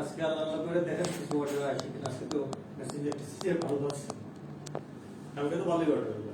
আজকে আল্লাহ আল্লাহ করে দেখেন কিছু অর্ডার আসে কিনা। আজকে তো মেসেঞ্জার টিসিএর ভালো আছে, কালকে তো ভালোই অর্ডার হলো।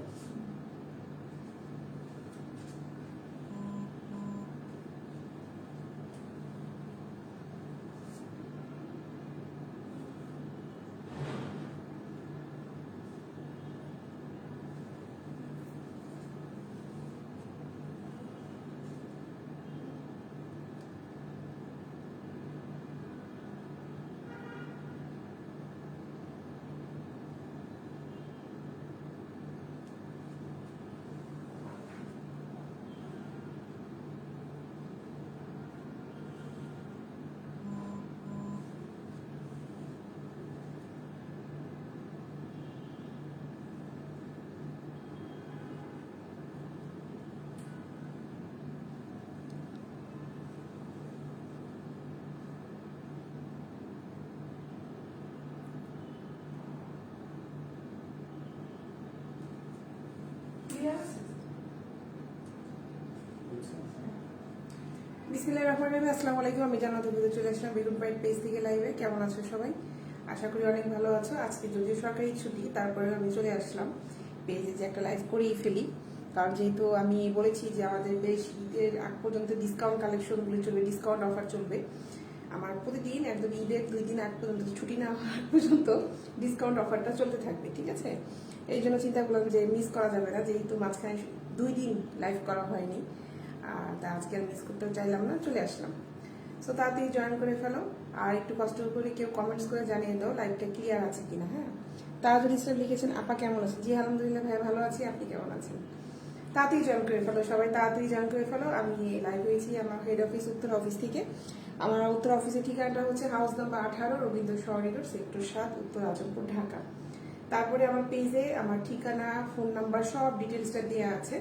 বিসমিল্লাহির রহমানির রহিম। আসসালামু আলাইকুম। আমি জান্নাত ভিডিও চলে আসলাম বেগুন পাইট পেজ থেকে লাইভে। কেমন আছো সবাই? আশা করি অনেক ভালো আছো। আজকে যদিও সরকারি ছুটি, তারপরে আমি চলে আসলাম পেজে যে একটা লাইভ করেই ফেলি। কারণ যেহেতু আমি বলেছি যে আমাদের বেশ ঈদের আগ পর্যন্ত ডিসকাউন্ট কালেকশনগুলি চলবে, ডিসকাউন্ট অফার চলবে। আমার প্রতিদিন একদম ঈদের 2 দিন আগ পর্যন্ত, ছুটি না হওয়ার পর্যন্ত ডিসকাউন্ট অফারটা চলতে থাকবে, ঠিক আছে? এই জন্য চিন্তা করলাম যে মিস করা যাবে না, যেহেতু মাঝখানে 2 দিন লাইভ করা হয়নি। তা আজকে আর মিস করতেও চাইলাম না, চলে আসলাম। সো তাড়াতাড়ি জয়েন করে ফেলো, আর একটু কষ্ট করে কেউ কমেন্টস করে জানিয়ে দাও লাইভটা ক্লিয়ার আছে কিনা। হ্যাঁ, তারাজুল ইসলাম লিখেছেন, আপা কেমন আছেন? জি আলহামদুলিল্লাহ ভাই, ভালো আছি। আপনি কেমন আছেন? তাড়াতাড়ি জয়েন করে ফেলো সবাই, তাড়াতাড়ি জয়েন করে ফেলো। আমি লাইভ হয়েছি আমার হেড অফিস উত্তর অফিস থেকে। আমার উত্তর অফিসের ঠিকানাটা হচ্ছে হাউস নাম্বার 18, রবীন্দ্র সরণির সেক্টর 7, উত্তর আজমপুর, ঢাকা। তারপরে আমার পেজে আমার ঠিকানা, ফোন নাম্বার, সব ডিটেলসটা দেওয়া আছে।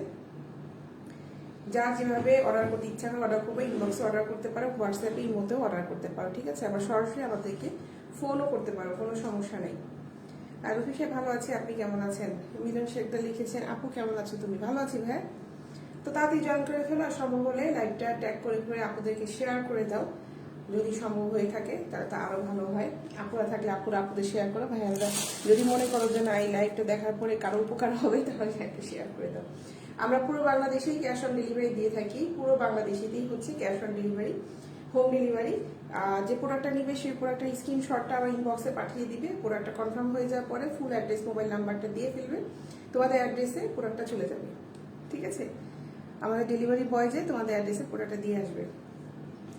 যার যেভাবে অর্ডার করতে ইচ্ছা হয় অর্ডার করবে, ইনবক্সে অর্ডার করতে পারো, হোয়াটসঅ্যাপে ইমোতেও অর্ডার করতে পারো, ঠিক আছে? আবার সরাসরি আমাদেরকে ফোনও করতে পারো, কোনো সমস্যা নেই। আর রফি সাহেব ভালো আছি, আপনি কেমন আছেন? মিলন শেখটা লিখেছেন, আপু কেমন আছো তুমি? ভালো আছি ভাই। তো তাড়াতাড়ি জয়েন করে ফেলো, আর সম্ভব হলে লাইভটা ট্যাগ করে করে আপুদেরকে শেয়ার করে দাও। যদি সম্ভব হয়ে থাকে তাহলে তো আরো ভালো হয়। আপুরা থাকলে আপুদের শেয়ার করো, ভাইয়ারা যদি মনে করো যে না এই লাইভটা দেখার পরে কারো উপকার হবে, তাহলে একটা শেয়ার করে দাও। আমরা পুরো বাংলাদেশেই ক্যাশ অন ডেলিভারি দিয়ে থাকি, পুরো বাংলাদেশেতেই হচ্ছে cash on delivery, home delivery. যে প্রোডাক্টটা নিবে সেই প্রোডাক্টের স্ক্রিনশটটা আমার ইনবক্সে পাঠিয়ে দিবে। প্রোডাক্টটা কনফার্ম হয়ে যাওয়ার পরে ফুল অ্যাড্রেস, মোবাইল নাম্বারটা দিয়ে ফেলবে, তোমাদের অ্যাড্রেসে প্রোডাক্টটা চলে যাবে, ঠিক আছে? আমাদের ডেলিভারি বয় যে তোমাদের অ্যাড্রেসে প্রোডাক্টটা দিয়ে আসবে।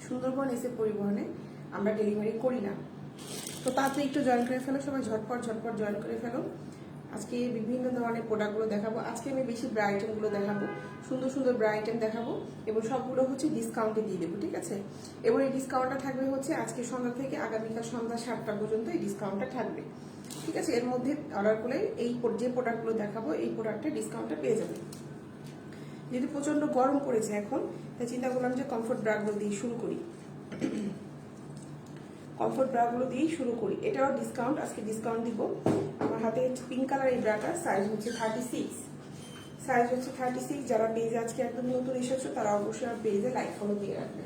সুন্দরবন এসে পরিবহনে আমরা ডেলিভারি করি না। তো তাড়াতাড়ি একটু জয়েন করে ফেলো সবাই, ঝটপট ঝটপট জয়েন করে ফেলো। আজকে বিভিন্ন ধরনের প্রোডাক্টগুলো দেখাবো। আজকে আমি বেশি ব্রা আইটেমগুলো দেখাবো, সুন্দর সুন্দর ব্রা আইটেম দেখাবো, এবং সবগুলো হচ্ছে ডিসকাউন্টে দিয়ে দেবো, ঠিক আছে? এবং এই ডিসকাউন্টটা থাকবে হচ্ছে আজকে সন্ধ্যা থেকে আগামীকাল সন্ধ্যা 7টা পর্যন্ত এই ডিসকাউন্টটা থাকবে, ঠিক আছে? এর মধ্যে অর্ডার করলে এই যে প্রোডাক্টগুলো দেখাবো এই প্রোডাক্টের ডিসকাউন্টটা পেয়ে যাবে। যেহেতু প্রচন্ড গরম পড়েছে এখন, তাই চিন্তা করলাম যে কমফোর্ট ব্রাগুলো দিয়ে শুরু করি। কমফোর্ট ব্রাগুলো দিয়েই শুরু করি। এটাও ডিসকাউন্ট, আজকে ডিসকাউন্ট দিব। আমার হাতে পিঙ্ক কালার এই ব্রাটা, সাইজ হচ্ছে 36, সাইজ হচ্ছে 36। যারা পেজে আজকে একদম নতুন এসেছো তারা অবশ্যই আমার পেজে লাইক ফলো দিয়ে রাখবে।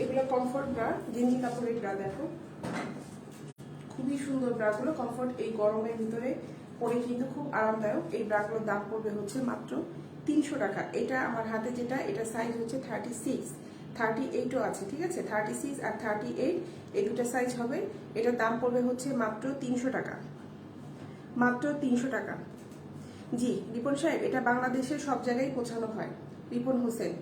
এগুলো কমফোর্ট ব্রা, গেঞ্জি কাপড়ের ব্রা, দেখো খুবই সুন্দর ব্রাগুলো। কমফোর্ট এই গরমের ভিতরে পরে কিন্তু খুব আরামদায়ক। এই ব্রাগুলোর দাম পড়বে হচ্ছে মাত্র 300 টাকা। এটা আমার হাতে যেটা, এটা সাইজ হচ্ছে 36, 38ও আছে, ঠিক আছে? 36 আর 38 এই দুটো সাইজ হবে। এটার দাম পড়বে হচ্ছে মাত্র 300 টাকা, মাত্র 300 টাকা। জি রিপন সাহেব, এটা বাংলাদেশের সব জায়গায় পৌঁছানো হয়। রিপন হোসেন,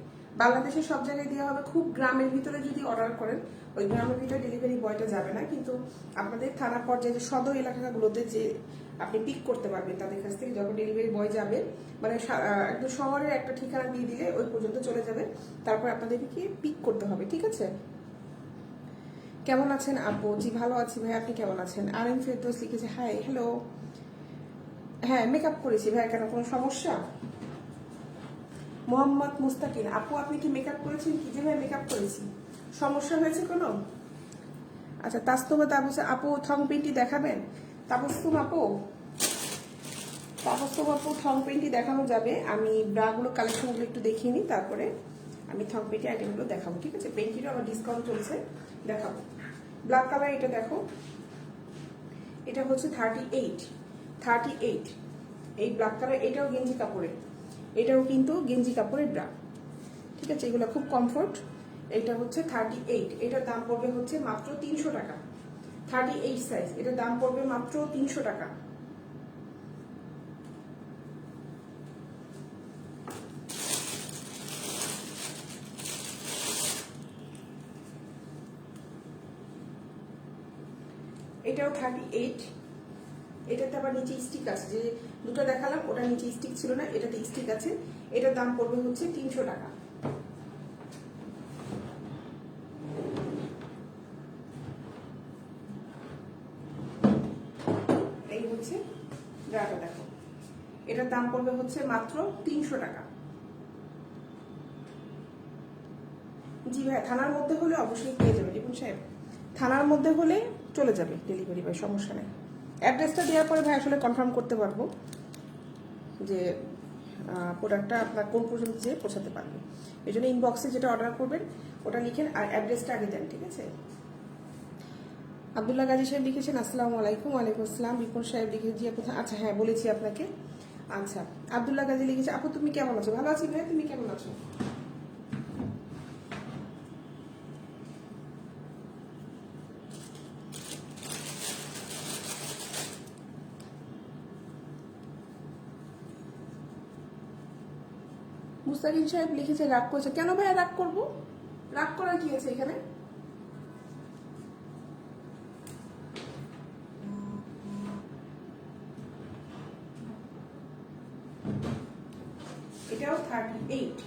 বাংলাদেশের সব জায়গায় দেওয়া হবে। খুব গ্রামের ভিতরে যদি অর্ডার করেন, ওই গ্রামের ভিতরে ডেলিভারি বয়টা যাবে না, কিন্তু আপনাদের থানা পর্যায়ে যে সদর এলাকাগুলোতে যে আপনি পিক করতে পারবেন তাদের কাছ থেকে, যখন ডেলিভারি বয় যাবে মানে একদম শহরের একটা ঠিকানা দিয়ে দিলে ওই পর্যন্ত চলে যাবে, তারপর আপনাদেরকে পিক করতে হবে, ঠিক আছে? কেমন আছেন আপু? জি ভালো আছি ভাই, আপনি কেমন আছেন? আর এম ফেরদৌস লিখেছে হাই, হ্যালো। হ্যাঁ মেকআপ করেছি ভাই, কেন কোনো সমস্যা? মোহাম্মদ মুস্তাকিন, আপু আপনি কি মেকআপ করেছেন? কি যে ভাই মেকআপ করেছি, সমস্যা হয়েছে কোনো? আচ্ছা তাস্তমা তাপস আপু থং পেন্টি দেখাবেন? তাপস্তুম আপু তারপর তো আপু থং পেন্টই দেখানো যাবে। আমি ব্রাগুলো কালেকশনগুলো একটু দেখিয়ে নিই, তারপরে আমি থং পেন্টি আইটেমগুলো দেখাবো, ঠিক আছে? পেন্টিরও আমার ডিসকাউন্ট চলছে, দেখাবো। ব্ল্যাক কালার এটা দেখো, এটা হচ্ছে 38 এই ব্ল্যাক কালার, এটাও গেঞ্জি কাপড়ের, এটাও কিন্তু গেঞ্জি কাপড়ের ব্রা, ঠিক আছে? এগুলো খুব কমফোর্ট। এটা হচ্ছে 38, এটার দাম পড়বে হচ্ছে মাত্র 300 টাকা। 38 সাইজ, এটার দাম পড়বে মাত্র 300 টাকা। এটাও 38, এটাতে আবার নিচে স্টিক আছে, যে দুটো দেখালাম ওটা নিচে স্টিক ছিল না, এটাতে স্টিক আছে। এটার দাম পড়বে হচ্ছে 300 টাকা। এই হচ্ছে ব্রাটা দেখো, এটার দাম পড়বে হচ্ছে মাত্র 300 টাকা। জি ভাই, থানার মধ্যে হলে অবশ্যই পেয়ে যাবে রিপন সাহেব, থানার মধ্যে হলে চলে যাবে ডেলিভারি, ভাই সমস্যা নেই। অ্যাড্রেসটা দেওয়ার পরে ভাই আসলে কনফার্ম করতে পারবো যে প্রোডাক্টটা আপনার কোন পর্যন্ত যেয়ে পৌঁছাতে পারবে। এই জন্য ইনবক্সে যেটা অর্ডার করবেন ওটা লিখেন, আর অ্যাড্রেসটা আগে দেন, ঠিক আছে? আব্দুল্লাহ গাজী সাহেব লিখেছেন আসসালামু আলাইকুম। ওয়ালাইকুম আসসালাম। রিপন সাহেব লিখে দিয়ে কোথায়, আচ্ছা হ্যাঁ বলেছি আপনাকে। আচ্ছা, আব্দুল্লাহ গাজী লিখেছে আপু তুমি কেমন আছো? ভালো আছি ভাই, তুমি কেমন আছো? মুস্তাকিম সাহেব লিখেছে রাগ করেছে, কেন ভাইয়া রাগ করবো? রাগ করার কি আছে এখানে? এটাও 38,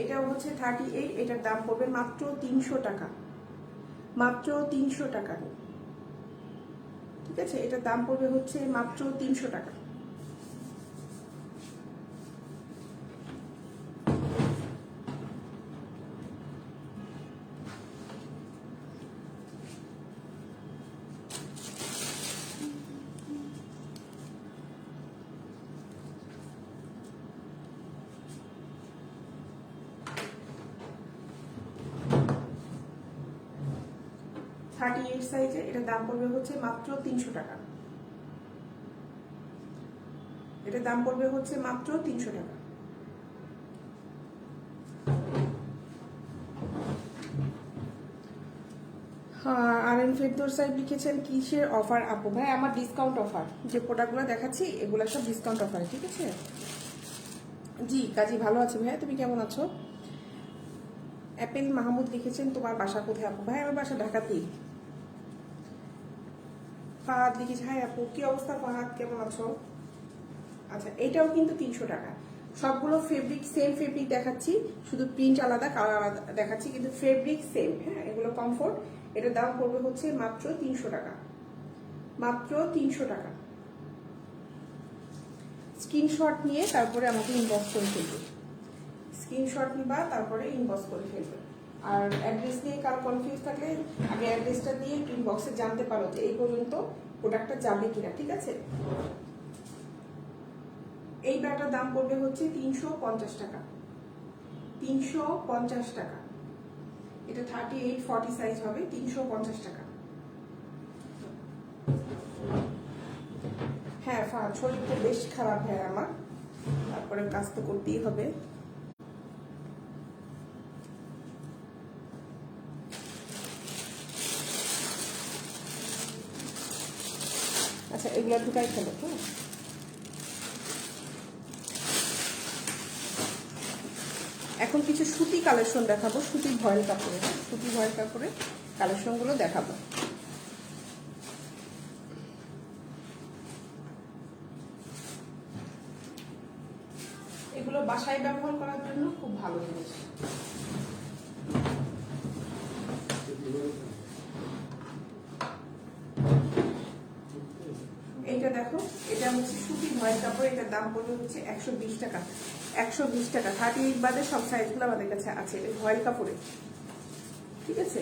এটাও হচ্ছে 38, এটার দাম পড়বে মাত্র 300 টাকা, মাত্র 300 টাকা, ঠিক আছে? এটার দাম পড়বে হচ্ছে মাত্র 300 টাকা। থার্টি এইট সাইজে এটার দাম পড়বে হচ্ছে মাত্র 300 টাকা। এটার দাম পড়বে হচ্ছে মাত্র 300 টাকা। হ্যাঁ, আর এন ফেরদৌস সাহেব লিখেছেন কিসের অফার আপু? ভাই আমার ডিসকাউন্ট অফার, যে প্রোডাক্টগুলো দেখাচ্ছি এগুলো সব ডিসকাউন্ট অফার, ঠিক আছে? জি কাজী ভালো আছে ভাইয়া, তুমি কেমন আছো? অ্যাপেল মাহমুদ লিখেছেন তোমার বাসা কোথায় আপু? ভাই আমার বাসা ঢাকাতেই। ফাহাদ লিখেছে হাই আপু, কি অবস্থা ফাহাদ, কেমন আছো? আচ্ছা, এটাও কিন্তু 300 টাকা। সবগুলো ফেব্রিক সেম ফেব্রিক দেখাচ্ছি, শুধু প্রিন্ট আলাদা, কালার আলাদা দেখাচ্ছি, কিন্তু ফেব্রিক সেম। হ্যাঁ, এগুলো কমফোর্ট। এটার দাম পড়বে হচ্ছে মাত্র 300 টাকা, মাত্র 300 টাকা। স্ক্রিনশট নিয়ে তারপরে আমাকে ইনবক্স করে ফেলবে, স্ক্রিনশট নিবা তারপরে ইনবক্স করে ফেলবে। আর অ্যাড্রেস নিয়ে কারো কনফিউজ থাকলে আগে অ্যাড্রেসটা দিয়ে ইনবক্সে জানতে পারো যে এই পর্যন্ত প্রোডাক্টটা যাবে কিনা, ঠিক আছে? এই ব্যাগটার দাম পড়বে হচ্ছে 350 টাকা, 350 টাকা। এটা 38-40 সাইজ হবে, 350 টাকা। হ্যাঁ শরীর তো বেশ খারাপ হয় আমার, তারপরে কাজ তো করতেই হবে। আচ্ছা, এগুলো ঢুকাই ফেলো। হ্যাঁ, এখন কিছু সুতি কালেকশন দেখাবো, সুতি ভয়েল কাপড়ে, সুতি ভয়েল কাপড়ে কালেকশনগুলো দেখাবো। এগুলো বাসায় ব্যবহার করার জন্য খুব ভালো জিনিস। এইটা দেখো, এটা হচ্ছে সুতি ভয়েল কাপড়, এটার দাম পড়বে হচ্ছে 120 টাকা, 120 টাকা। 38 বাদে সব সাইজগুলো আমাদের কাছে আছে। এটা ভয়েল কাপড়ে, ঠিক আছে?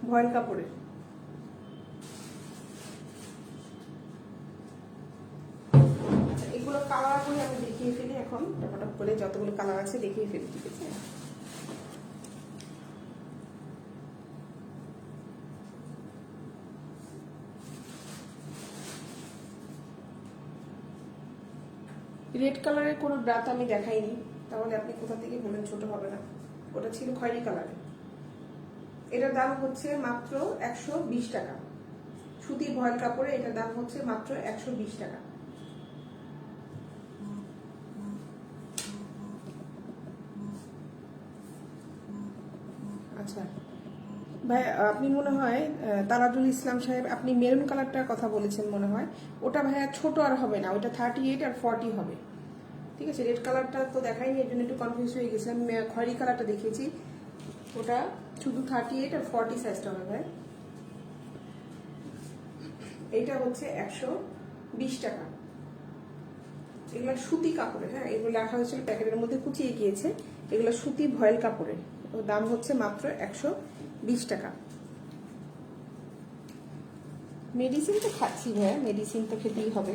ভয়েল কাপড়ে এখন টপাটপ করে যতগুলো কালার আছে দেখিয়ে ফেলি, ঠিক আছে? রেড কালারের কোনো ব্রা তো আমি দেখাইনি, তাহলে আপনি কোথা থেকে বলেন ছোট হবে না। ওটা ছিল খয়েরি কালারের। এটার দাম হচ্ছে মাত্র 120 টাকা। সুতির ভয়েল কাপড়ে এটার দাম হচ্ছে মাত্র 120 টাকা। আচ্ছা ভাই, আপনি মনে হয় তারাজুল ইসলাম সাহেব, আপনি মেরুন কালারটার কথা বলেছেন মনে হয়। ওটা ভাইয়া ছোট আর হবে না, ওটা 38 আর 40 হবে, ঠিক আছে? রেড কালারটা তো দেখাইনি, এর জন্য একটু কনফিউজ হয়ে গেছে। আমি খয়েরি কালারটা দেখিয়েছি, ওটা শুধু 38 আর 40 সাইজটা হবে ভাই। এইটা হচ্ছে 120 টাকা। এগুলো সুতি কাপড়ে, হ্যাঁ, এগুলো লেখা হয়েছিল প্যাকেটের মধ্যে, কুচিয়ে গিয়েছে। এগুলো সুতি ভয়েল কাপড়ের, দাম হচ্ছে মাত্র 120 টাকা। মেডিসিন তো খাচ্ছি ভাইয়া, মেডিসিন তো খেতেই হবে।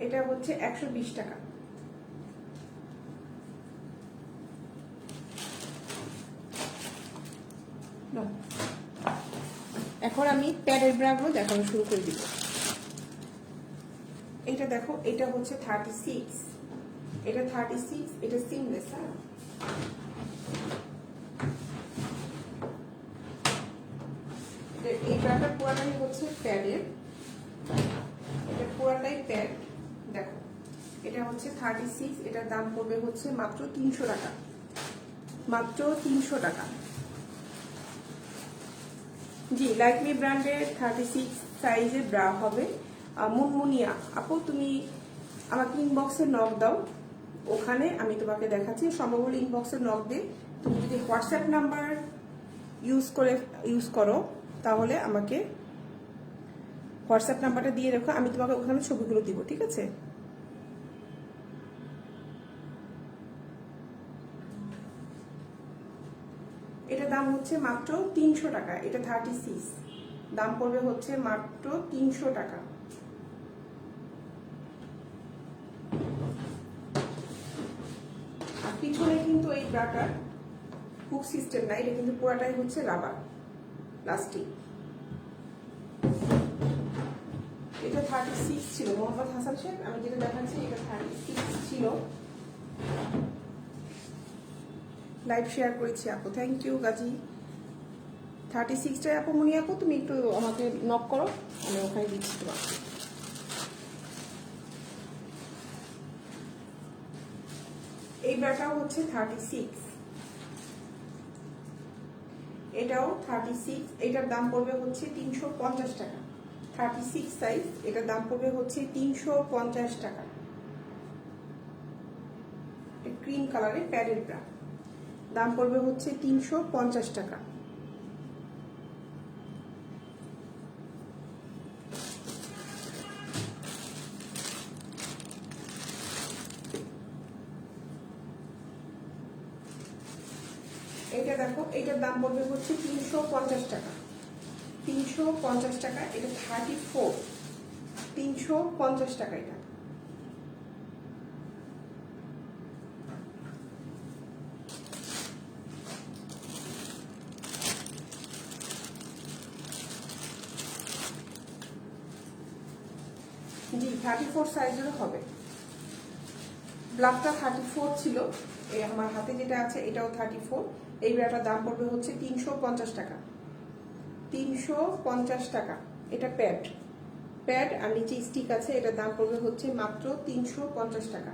এটা হচ্ছে 120 টাকা। এখন আমি প্যাডের ব্রাগুলো দেখানো শুরু করে দিব। এটা দেখো, এটা হচ্ছে 36, এটা 36, এটা সিমলেস। হ্যাঁ, এই ব্রাটা পুরাটাই হচ্ছে প্যাডের, এটা পুরাটাই প্যাড। দেখো, এটা হচ্ছে 36, এটার দাম পড়বে হচ্ছে মাত্র 300 টাকা, মাত্র 300 টাকা। জি, লাইকমি ব্র্যান্ডের 36 সাইজের ব্রা হবে। মুনমুনিয়া আপু, তুমি আমাকে ইনবক্সে নক দাও, ওখানে আমি তোমাকে দেখাচ্ছি। সম্ভব হলে ইনবক্সে নক দিয়ে তুমি যদি হোয়াটসঅ্যাপ নাম্বার ইউজ করো, তাহলে আমাকে হোয়াটসঅ্যাপ নাম্বারটা দিয়ে রেখো, আমি তোমাকে ওখানে ছবিগুলো দিব, ঠিক আছে? এটা দাম হচ্ছে মাত্র 300 টাকা। এটা 36, দাম পড়বে হচ্ছে মাত্র 300 টাকা। আর পিছনে কিন্তু এই ব্রাটার হুক সিস্টেম না, এটা কিন্তু পুরাটাই হচ্ছে রাবার প্লাস্টিক। এটা 36 ছিল মোহাম্মদ হাসান সাহেব, আমি যেটা দেখাচ্ছি এটা 36 ছিল। লাইভ শেয়ার করেছি আপু, থ্যাংক ইউ গাজী। 36টায় আপু, মনি আপু তুমি একটু আমাকে নক করো, আমি ওখানে দিচ্ছি তোমাকে। এই ব্যাটাও হচ্ছে 36, এটাও 36, এটার দাম পড়বে হচ্ছে 350 টাকা। 36 সাইজ, এটার দাম পড়বে হচ্ছে 350 টাকা। ক্রিম কালারের প্যাডের ব্রা, দাম পড়বে হচ্ছে 350 টাকা। এটা দেখো, এটার দাম পড়বে হচ্ছে 350 টাকা। 350 টাকা, এটা 34, 350 টাকা এটা। জি, 34 সাইজেরও হবে। ব্ল্যাকটা 34 ছিল, এই আমার হাতে যেটা আছে এটাও 34। এই ব্রাটার দাম পড়বে হচ্ছে 350 টাকা। 350 টাকা। এটা প্যাড আর নিচে স্টিক আছে, এটার দাম পড়বে হচ্ছে মাত্র 350 টাকা।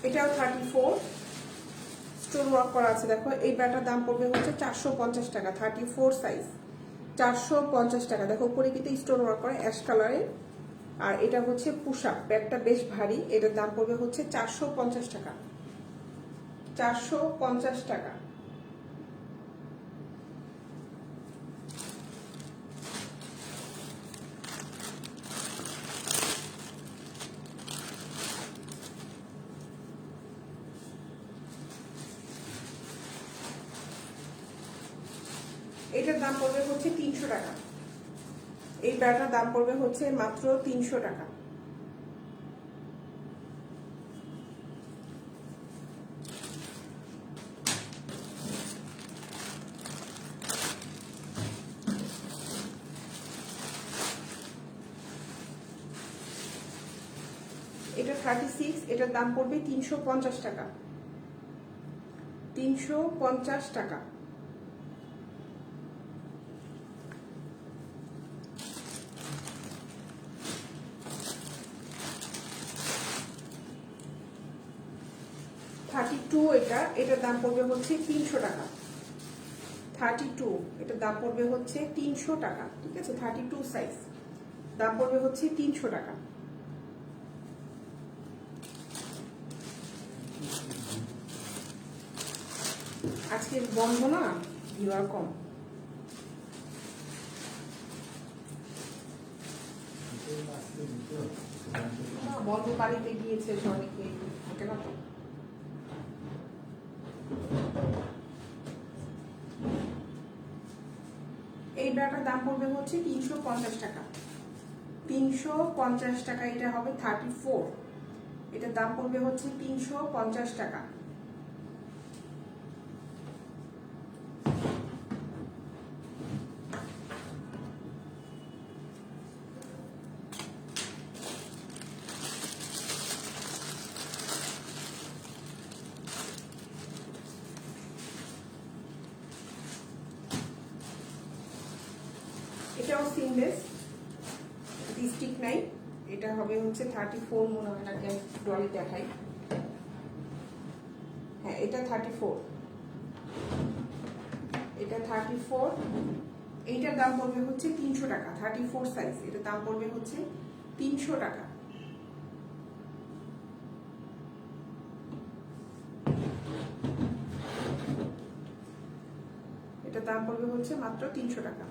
এটাও 34, স্টোন ওয়ার্ক করা আছে। দেখো, এই ব্যাটার দাম পড়বে হচ্ছে 450 টাকা। 34 সাইজ, 450 টাকা। দেখো, উপরে কিন্তু স্টোন ওয়ার্ক করা অ্যাশ কালারের, আর এটা হচ্ছে পুশ-আপ, ব্যাগটা বেশ ভারী। এটার দাম পড়বে হচ্ছে 450 টাকা। 450 টাকা। এটার দাম পড়বে হচ্ছে 300 টাকা। এই ব্রাটার দাম পড়বে হচ্ছে মাত্র 300 টাকা। এটা 36, এটার দাম পড়বে 350 টাকা। 350 টাকা। এটার দাম পড়বে হচ্ছে 300 টাকা। 32, এটার দাম পড়বে হচ্ছে 300 টাকা। ঠিক আছে, 32 সাইজ, দাম পড়বে হচ্ছে 300 টাকা। আজকে বন্ধ না, ভিউয়ার কম। বন্ধ বাড়িতে গিয়েছে অনেকে, থাকে না তো। এই ব্রাটার দাম পড়বে হচ্ছে 350 টাকা। 350 টাকা। এটা হবে 34, এটার দাম পড়বে হচ্ছে 350 টাকা। এটাও সিমলেস, স্টিক নাই। এটা হবে হচ্ছে 34 মনে হয়, নাকি ডলি দেখাই। হ্যাঁ, এটা 34, এটা 34। এইটার দাম পড়বে হচ্ছে 300 টাকা। 34 সাইজ, এটার দাম পড়বে হচ্ছে 300 টাকা। এটার দাম পড়বে হচ্ছে মাত্র 300 টাকা।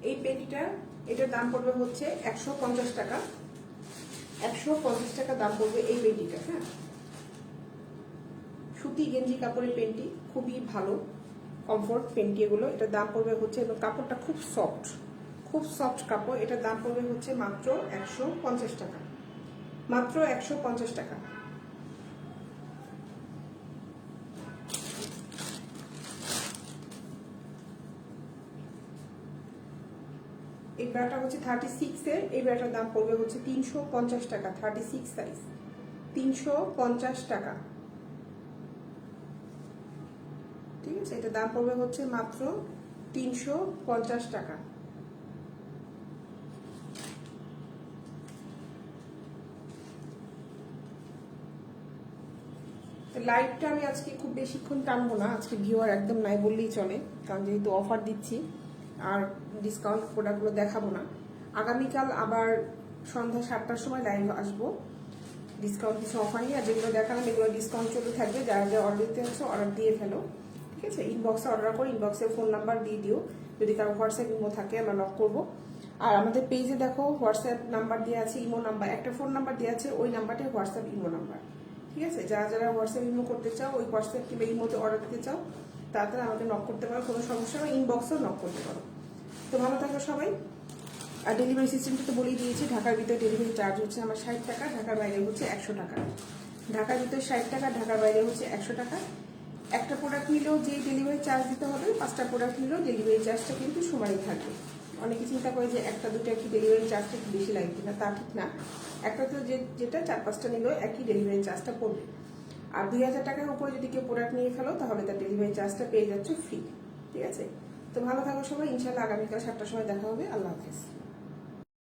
এই পেটিটা, এটার দাম পড়বে হচ্ছে 150 টাকা। 150 টাকা দাম পড়বে এই পেটিটা। হ্যাঁ, সুতি গেঞ্জি কাপড়ের পেন্টি, খুবই ভালো কমফোর্ট পেন্টি এগুলো। এটার দাম পড়বে হচ্ছে, এবং কাপড়টা খুব সফট, খুব সফট কাপড়। এটার দাম পড়বে হচ্ছে মাত্র 150 টাকা। মাত্র 150 টাকা। এই ব্রাটা হচ্ছে 36 এর। এই ব্রাটার দাম পড়বে হচ্ছে 350 টাকা। 36 সাইজ, 350 টাকা। ঠিক আছে, এটা দাম পড়বে হচ্ছে মাত্র 350 টাকা। লাইভটা আমি আজকে খুব বেশিক্ষণ টানবো না, আজকে ভিউয়ার একদম নাই বললেই চলে, কারণ যেহেতু অফার দিচ্ছি আর ডিসকাউন্ট প্রোডাক্টগুলো দেখাবো না। আগামীকাল আবার সন্ধ্যা 7টার সময় লাইভ আসবো, ডিসকাউন্ট কিছু অফার নিয়ে। আর যেগুলো দেখালাম এগুলো ডিসকাউন্ট চলতে থাকবে। যারা যা অর্ডার দিতে হচ্ছে অর্ডার দিয়ে ফেলো। ঠিক আছে, ইনবক্সে অর্ডার করে ইনবক্সে ফোন নাম্বার দিয়ে দিও। যদি কারো হোয়াটসঅ্যাপ ইমো থাকে আমরা নক করবো। আর আমাদের পেজে দেখো হোয়াটসঅ্যাপ নাম্বার দেওয়া আছে, ইমো নাম্বার, একটা ফোন নাম্বার দেওয়া আছে, ওই নাম্বারটাই হোয়াটসঅ্যাপ ইমো নাম্বার। ঠিক আছে, যারা যারা হোয়াটসঅ্যাপ ইমো করতে চাও, ওই হোয়াটসঅ্যাপ কিংবা ইমোতে অর্ডার দিতে চাও, তাড়াতাড়ি আমাদের নক করতে পারো, কোনো সমস্যা নেই, ইনবক্সেও নক করতে পারো। তো ভালো থাকো সবাই। আর ডেলিভারি সিস্টেমটা তো বলেই দিয়েছি, ঢাকার ভিতরে ডেলিভারি চার্জ হচ্ছে আমার 60 টাকা, ঢাকার বাইরে হচ্ছে 100 টাকা। ঢাকার ভিতরে 60 টাকা, ঢাকার বাইরে হচ্ছে 100 টাকা। একটা প্রোডাক্ট নিলেও যে ডেলিভারি চার্জ দিতে হবে, 5টা প্রোডাক্ট নিলেও ডেলিভারি চার্জটা কিন্তু সমানই থাকবে। অনেকে চিন্তা করে যে একটা দুটো একই ডেলিভারি চার্জটা একটু বেশি লাগবে কিনা, তা ঠিক না। একটা তো যেটা 4-5টা নিলেও একই ডেলিভারি চার্জটা পড়বে। আর 2000 টাকার উপরে যদি কেউ প্রোডাক্ট নিয়ে ফেলো, তাহলে তার ডেলিভারি চার্জটা পেয়ে যাচ্ছে ফ্রি। ঠিক আছে, তো ভালো থাকো সবাই। ইনশাল্লাহ আগামীকাল 7টার সময় দেখা হবে। আল্লাহ হাফেজ।